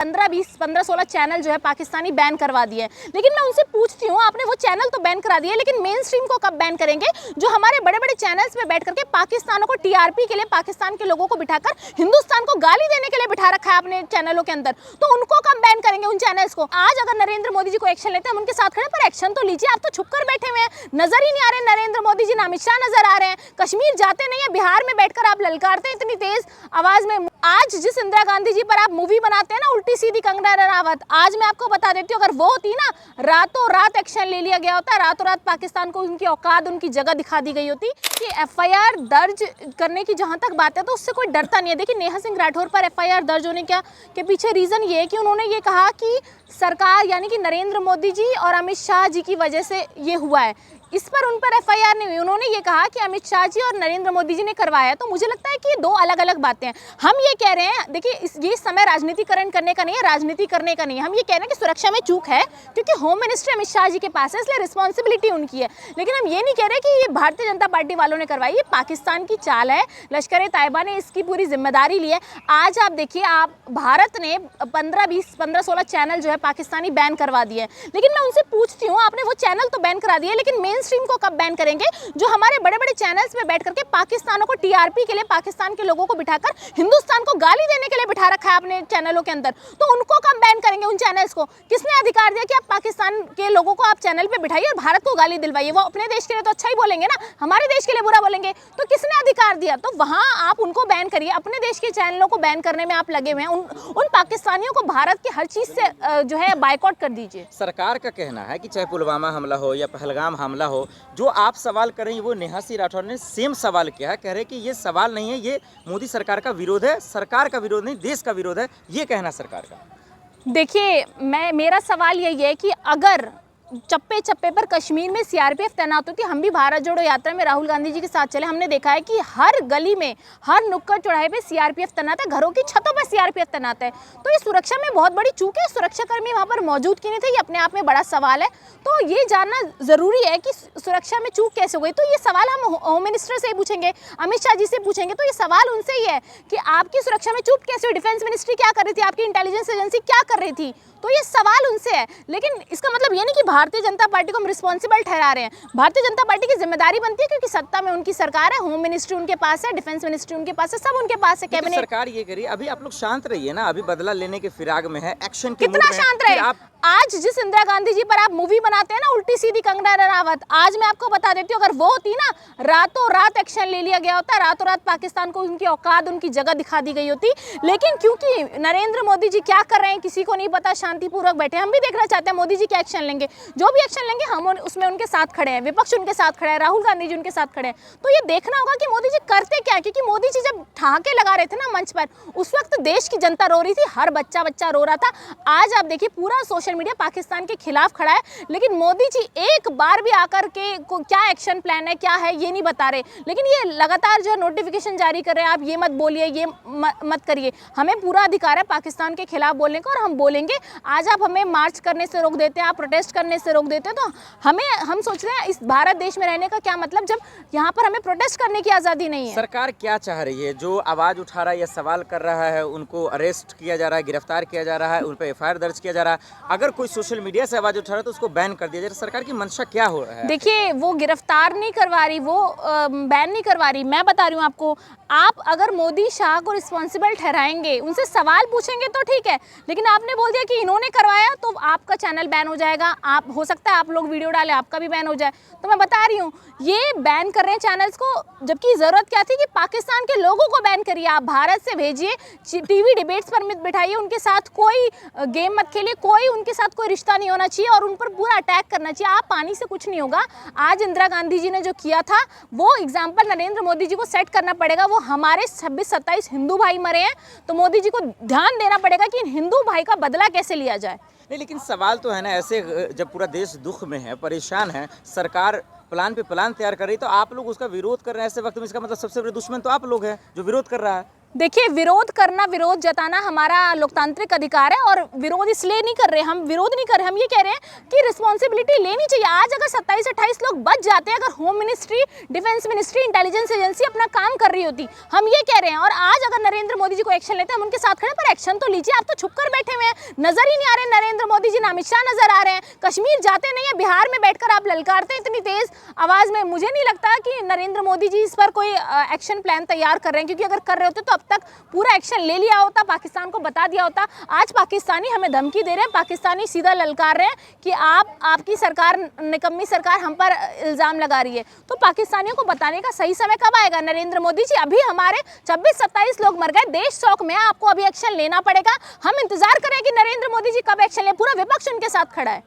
15-16 channel जो है Pakistani ban करवा दिए। लेकिन मैं उनसे पूछती हूँ, आपने वो चैनल तो बैन करा दिए, लेकिन मेन स्ट्रीम को कब बैन करेंगे? जो हमारे बड़े बड़े चैनल्स में बैठ करके पाकिस्तानों को टीआरपी के लिए, पाकिस्तान के लोगों को बिठाकर हिंदुस्तान को गाली देने के लिए बिठा रखा है अपने चैनलों के अंदर, तो उनको कब बैन करेंगे उन चैनल्स को? आज अगर नरेंद्र मोदी जी को एक्शन लेते हैं, हम उनके साथ खड़े, पर एक्शन तो लीजिए। आप तो छुप कर बैठे हुए हैं, नजर ही नहीं आ रहे नरेंद्र मोदी जी, ना अमित शाह नजर आ रहे हैं। कश्मीर जाते नहीं है, बिहार में बैठकर आप ललकारते हैं इतनी तेज आवाज में। आज जिस इंदिरा गांधी जी पर आप मूवी बनाते हैं ना, उल्टी सीधी कंगना रनावत, आज मैं आपको बता देती हूँ, अगर वो होती ना, रातों रात एक्शन ले लिया गया होता, रातों रात पाकिस्तान को उनकी औकात, उनकी जगह दिखा दी गई होती। कि एफआईआर दर्ज करने की जहां तक बात है, तो उससे कोई डरता नहीं है। देखिए, नेहा सिंह राठौर पर एफआईआर दर्ज होने के पीछे रीजन ये है कि उन्होंने ये कहा कि सरकार यानी कि नरेंद्र मोदी जी और अमित शाह जी की वजह से ये हुआ है। इस पर उन पर एफआईआर नहीं हुई। उन्होंने ये कहा कि अमित शाह जी और नरेंद्र मोदी जी ने करवाया। तो मुझे लगता है कि ये दो अलग अलग बातें हैं। हम ये कह रहे हैं, देखिए, ये समय राजनीतिकरण करने का नहीं है, राजनीति करने का नहीं है। हम ये कह रहे हैं कि सुरक्षा में चूक है, क्योंकि होम मिनिस्ट्री अमित शाह जी के पास है, इसलिए रिस्पॉन्सिबिलिटी उनकी है। लेकिन हम ये नहीं कह रहे कि ये भारतीय जनता पार्टी वालों ने करवाई। ये पाकिस्तान की चाल है, लश्कर ए तैयबा ने इसकी पूरी जिम्मेदारी ली है। आज आप देखिए, आप भारत ने 15-16 चैनल जो है पाकिस्तानी बैन करवा दिए। लेकिन मैं उनसे पूछती हूँ, आपने वो चैनल तो बैन करा दिए, लेकिन मेन स्ट्रीम को कब बैन करेंगे? जो हमारे बड़े बड़े चैनल्स में बैठ करके पाकिस्तानों को टीआरपी के लिए, पाकिस्तान के लोगों को बिठाकर हिंदुस्तान को गाली देने के लिए बिठा रखा है अपने चैनलों के अंदर, तो उनको कब बैन करेंगे उन चैनल्स को? किसने अधिकार दिया कि आप पाकिस्तान के लोगों को आप चैनल पे बिठाइए और भारत को गाली दिलवाइए? वो अपने देश के लिए तो अच्छा ही बोलेंगे ना, हमारे देश के लिए बुरा बोलेंगे, तो किसने अधिकार दिया? तो वहां आप उनको बैन करिए, अपने देश के चैनलों को बैन करने में आप लगे हुए हैं। उन पाकिस्तानियों को भारत की हर चीज से जो है बायकॉट कर दीजिए। सरकार का कहना है कि चाहे पुलवामा हमला हो या पहलगाम हमला हो, जो आप सवाल कर रही हैं वो नेहा सिंह राठौर ने सेम सवाल किया है। कह रहे कि ये सवाल नहीं है, ये मोदी सरकार का विरोध है, सरकार का विरोध नहीं, देश का विरोध है, ये कहना सरकार का। देखिए, मेरा सवाल यही है कि अगर चप्पे चप्पे पर कश्मीर में सीआरपीएफ तैनात होती, हम भी भारत जोड़ो यात्रा में राहुल गांधी जी के साथ चले, हमने देखा है कि हर गली में, हर नुक्कड़ चौराहे पे सीआरपीएफ तैनात है, घरों की छतों पर सीआरपीएफ तैनात है। तो ये सुरक्षा में बहुत बड़ी चूक है। सुरक्षाकर्मी वहां पर मौजूद क्यों नहीं थे, ये अपने आप में बड़ा सवाल है। तो ये जानना जरूरी है कि सुरक्षा में चूक कैसे हो गई। तो ये सवाल हम होम मिनिस्टर से ही पूछेंगे, अमित शाह जी से पूछेंगे। तो ये सवाल उनसे ही है कि आपकी सुरक्षा में चूक कैसे हुई? डिफेंस मिनिस्ट्री क्या कर रही थी, आपकी इंटेलिजेंस एजेंसी क्या कर रही थी? तो ये सवाल उनसे है। लेकिन इसका मतलब ये नहीं कि भारतीय जनता पार्टी को हम रिस्पॉन्सिबल ठहरा रहे हैं। भारतीय जनता पार्टी की जिम्मेदारी बनती है, क्योंकि सत्ता में उनकी सरकार है, होम मिनिस्ट्री उनके पास है, डिफेंस मिनिस्ट्री उनके पास है, सब उनके पास है, कैबिनेट। सरकार ये करिए, अभी आप लोग शांत रहिए ना, अभी बदला लेने के फिराक में है, एक्शन के कितना शांत रहे? आज जिस इंदिरा गांधी जी पर आप मूवी बनाते हैं ना, उल्टी सीधी कंगना रनावत, आज मैं आपको बता देती हूँ, अगर वो होती ना, रातों रात एक्शन ले लिया गया होता, रातों रात पाकिस्तान को उनकी औकात, उनकी जगह दिखा दी गई होती। लेकिन क्योंकि नरेंद्र मोदी जी क्या कर रहे हैं किसी को नहीं पता, शांतिपूर्वक बैठे। हम भी देखना चाहते हैं मोदी जी क्या एक्शन लेंगे। जो भी एक्शन लेंगे हम उसमें उनके साथ खड़े हैं, विपक्ष उनके साथ खड़ा है, राहुल गांधी जी उनके साथ खड़े हैं। तो ये देखना होगा कि मोदी जी करते क्या है, क्योंकि मोदी जी जब ठहाके लगा रहे थे ना मंच पर, उस वक्त देश की जनता रो रही थी, हर बच्चा रो रहा था। आज आप देखिए, पूरा सोशल मीडिया पाकिस्तान के खिलाफ खड़ा है, लेकिन मोदी जी एक बार भी आकर के क्या एक्शन प्लान है, क्या है, ये नहीं बता रहे। लेकिन ये लगातार जो नोटिफिकेशन जारी कर रहे हैं, आप ये मत बोलिए, ये मत करिए। हमें पूरा अधिकार है पाकिस्तान के खिलाफ बोलने का, और हम बोलेंगे। आज आप हमें मार्च करने से रोक देते हैं, आप प्रोटेस्ट करने से रोक देते हैं, तो हम सोच रहे हैं इस भारत देश में रहने का क्या मतलब, जब यहाँ पर हमें प्रोटेस्ट करने की आज़ादी नहीं है। सरकार क्या चाह रही है? जो आवाज़ उठा रहा है या सवाल कर रहा है, उनको अरेस्ट किया जा रहा है, गिरफ्तार किया जा रहा है, उन पर एफआईआर दर्ज किया जा रहा है। अगर कोई सोशल मीडिया से आवाज़ उठा रहा है तो उसको बैन कर दिया जाए। सरकार की मंशा क्या हो रहा है? देखिए, वो गिरफ्तार नहीं करवा रही, वो बैन नहीं करवा रही। मैं बता रही हूँ आपको, आप अगर मोदी शाह को रिस्पॉन्सिबल ठहराएंगे, उनसे सवाल पूछेंगे तो ठीक है, लेकिन आपने बोल दिया कि इन्होंने करवाया तो आपका चैनल बैन हो जाएगा। आप हो सकता है आप लोग वीडियो डालें, आपका भी बैन हो जाए। तो मैं बता रही हूँ, ये बैन कर रहे हैं चैनल्स को, जबकि ज़रूरत क्या थी कि पाकिस्तान के लोगों को बैन करिए। आप भारत से भेजिए, टीवी डिबेट्स पर मत बिठाइए, उनके साथ कोई गेम मत खेलिए, कोई उनके साथ कोई रिश्ता नहीं होना चाहिए और उन पर पूरा अटैक करना चाहिए। आप पानी से कुछ नहीं होगा। आज इंदिरा गांधी जी ने जो किया था, वो एग्जाम्पल नरेंद्र मोदी जी को सेट करना पड़ेगा। वो हमारे 26-27 हिंदू भाई मरे हैं, तो मोदी जी को ध्यान देना पड़ेगा कि इन हिंदू भाई का बदला कैसे लिया जाए। नहीं, लेकिन सवाल तो है ना, ऐसे जब पूरा देश दुख में है, परेशान है, सरकार प्लान पे प्लान तैयार कर रही, तो आप लोग उसका विरोध कर रहे हैं ऐसे वक्त में, इसका मतलब सबसे बड़े दुश्मन तो आप लोग हैं जो विरोध कर रहा है। देखिए, विरोध करना, विरोध जताना हमारा लोकतांत्रिक अधिकार है और विरोध इसलिए नहीं कर रहे, हम विरोध नहीं कर रहे, हम ये कह रहे हैं कि रिस्पॉन्सिबिलिटी लेनी चाहिए। आज अगर 27-28 लोग बच जाते हैं, अगर home ministry, defence ministry, intelligence agency अपना काम कर रही होती, हम ये कह रहे हैं। और आज अगर नरेंद्र मोदी जी को एक्शन लेते हैं, हम उनके साथ खड़े, पर एक्शन तो लीजिए। आप तो छुप कर बैठे हुए हैं, नजर ही नहीं आ रहे नरेंद्र मोदी जी, ना अमित शाह नजर आ रहे हैं, कश्मीर जाते नहीं है, बिहार में बैठकर आप ललकारते हैं इतनी तेज आवाज में। मुझे नहीं लगता कि नरेंद्र मोदी जी इस पर कोई एक्शन प्लान तैयार कर रहे हैं, क्योंकि अगर कर रहे होते तो अब तक पूरा एक्शन ले लिया होता, पाकिस्तान को बता दिया होता। आज पाकिस्तानी हमें धमकी दे रहे हैं, पाकिस्तानी सीधा ललकार रहे हैं कि आपकी सरकार, निकम्मी सरकार हम पर इल्ज़ाम लगा रही है। तो पाकिस्तानियों को बताने का सही समय कब आएगा? नरेंद्र मोदी जी, अभी हमारे 26-27 लोग मर गए, देश शौक में है, आपको अभी एक्शन लेना पड़ेगा। हम इंतजार करें कि नरेंद्र मोदी जी कब एक्शन ले। पूरा विपक्ष उनके साथ खड़ा है।